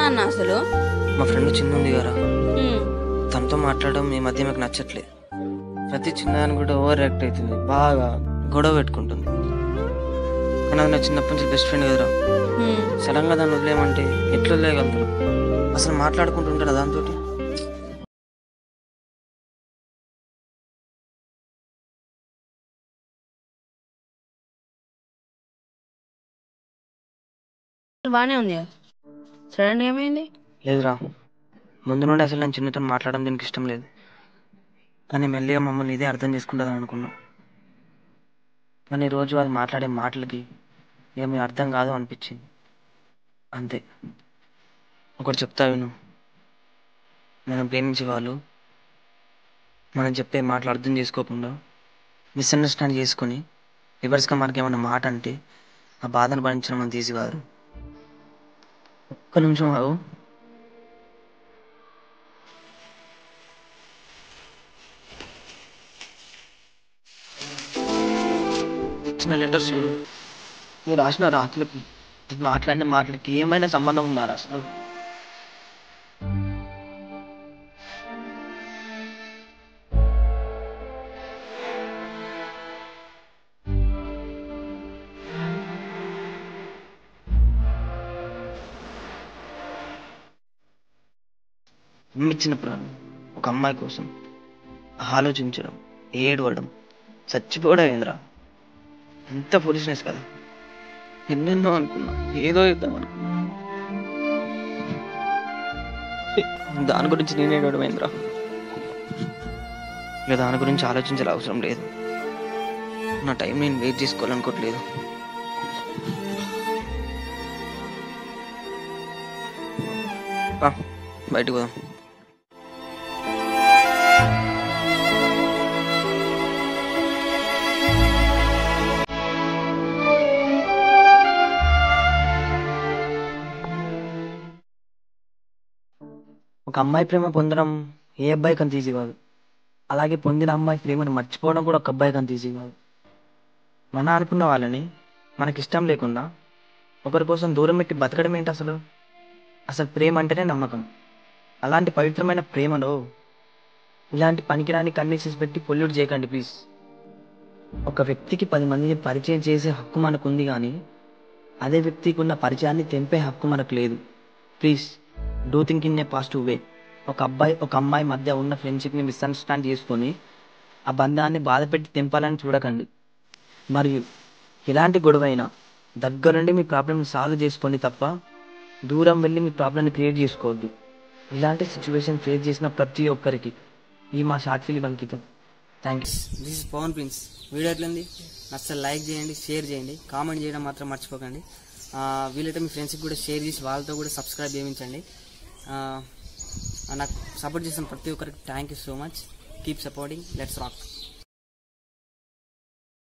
అన్న అసలు మా ఫ్రెండ్ చిన్న ఉంది కదా, తనతో మాట్లాడడం ఈ మధ్య నాకు నచ్చట్లేదు. ప్రతి చిన్నదాన్ని కూడా ఓవర్ యాక్ట్ అవుతుంది, బాగా గొడవ పెట్టుకుంటుంది. కానీ అది నా చిన్నప్పటి నుంచి బెస్ట్ ఫ్రెండ్ కదరా. సడన్గా దాన్ని వదిలేయమంటే ఎట్లా వదిలేయగలుగుతారు? అసలు మాట్లాడుకుంటుంటారా దాంతో? బాగానే ఉంది. సడన్ ఏమైంది? లేదురా, ముందు నుండి అసలు నేను చిన్నతో మాట్లాడడం దీనికి ఇష్టం లేదు. కానీ మెల్లిగా మమ్మల్ని ఇదే అర్థం చేసుకుంటుందని అనుకున్నాం. కానీ రోజు అది మాట్లాడే మాటలకి ఏమీ అర్థం కాదు అనిపించింది. అంతే. ఒకటి చెప్తా విను, మనం ప్రేమించే వాళ్ళు మనం చెప్పే మాటలు అర్థం చేసుకోకుండా మిస్అండర్స్టాండ్ చేసుకొని రివర్స్గా మనకి ఏమన్నా మాట అంటే ఆ బాధను భరించడం అంత ఈజీ కాదు. ఒక్క నిమిషం ఆగు. ఇచ్చిన లెటర్స్ నువ్వు రాసిన రాత్రులకి మాట్లాడిన మాటలకి ఏమైనా సంబంధం ఉన్నారా అసలు? ఇచ్చిన ప్రాణం ఒక అమ్మాయి కోసం ఆలోచించడం, ఏడవడం, చచ్చిపోవడం ఏంద్రా? ఎంత ఫులిష్నెస్ కదా. ఎన్నెన్నో అనుకున్నా, ఏదో ఇద్దాం అనుకున్నా. దాని గురించి నేను ఏడవడం ఏంద్రా? ఇక దాని గురించి ఆలోచించాల అవసరం లేదు. నా టైం నేను వెయిట్ చేసుకోవాలనుకోవట్లేదు. బయటకు పోదాం. ఒక అమ్మాయి ప్రేమ పొందడం ఏ అబ్బాయికి అంత ఈజీ కాదు. అలాగే పొందిన అమ్మాయి ప్రేమను మర్చిపోవడం కూడా ఒక అబ్బాయికి అంత ఈజీ కాదు. మన అనుకున్న వాళ్ళని మనకిష్టం లేకుండా ఒకరి కోసం దూరం పెట్టి బతకడం ఏంటి అసలు? అసలు ప్రేమ అంటేనే నమ్మకం. అలాంటి పవిత్రమైన ప్రేమలో ఇలాంటి పనికిరాని కండిషన్స్ పెట్టి పొల్యూట్ చేయకండి ప్లీజ్. ఒక వ్యక్తికి 10 మందిని పరిచయం చేసే హక్కు మనకుంది, కానీ అదే వ్యక్తికి ఉన్న పరిచయాన్ని తెంపే హక్కు మనకు లేదు. Please do think in a positive way. ఒక అబ్బాయి ఒక అమ్మాయి మధ్య ఉన్న ఫ్రెండ్షిప్ని మిస్అండర్స్టాండ్ చేసుకొని ఆ బంధాన్ని బాధపెట్టి తెంపాలని చూడకండి. మరియు ఎలాంటి గొడవైనా దగ్గరుండి మీ ప్రాబ్లమ్ని సాల్వ్ చేసుకోండి తప్ప దూరం వెళ్ళి మీ ప్రాబ్లమ్ని క్రియేట్ చేసుకోవద్దు. ఇలాంటి సిచ్యువేషన్ ఫేస్ చేసిన ప్రతి ఒక్కరికి ఈ మా షార్ట్ ఫిల్మ్ అంకితం. Thanks. This is Pavan Prince. Video ఎట్లుంది? నచ్చితే లైక్ చేయండి, షేర్ చేయండి, కామెంట్ చేయడం మాత్రం మర్చిపోకండి. వీలైతే మీ ఫ్రెండ్స్కి కూడా షేర్ చేసి వాళ్ళతో కూడా సబ్స్క్రైబ్ చేయించండి. నాకు సపోర్ట్ చేసిన ప్రతి ఒక్కరికి thank you so much. Keep supporting. Let's rock.